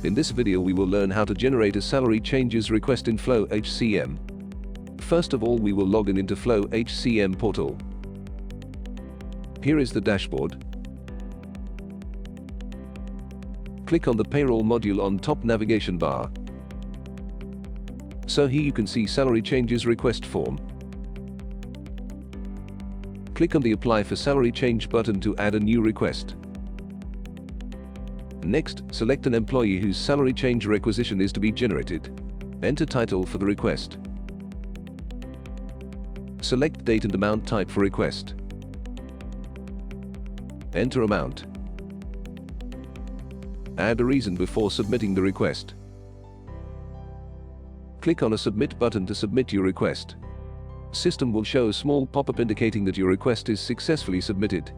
In this video we will learn how to generate a salary changes request in FlowHCM. First of all, we will log in into FlowHCM portal. Here is the dashboard. Click on the Payroll module on top navigation bar. So here you can see salary changes request form. Click on the Apply for Salary Change button to add a new request. Next, select an employee whose salary change requisition is to be generated. Enter title for the request. Select date and amount type for request. Enter amount. Add a reason before submitting the request. Click on a Submit button to submit your request. System will show a small pop-up indicating that your request is successfully submitted.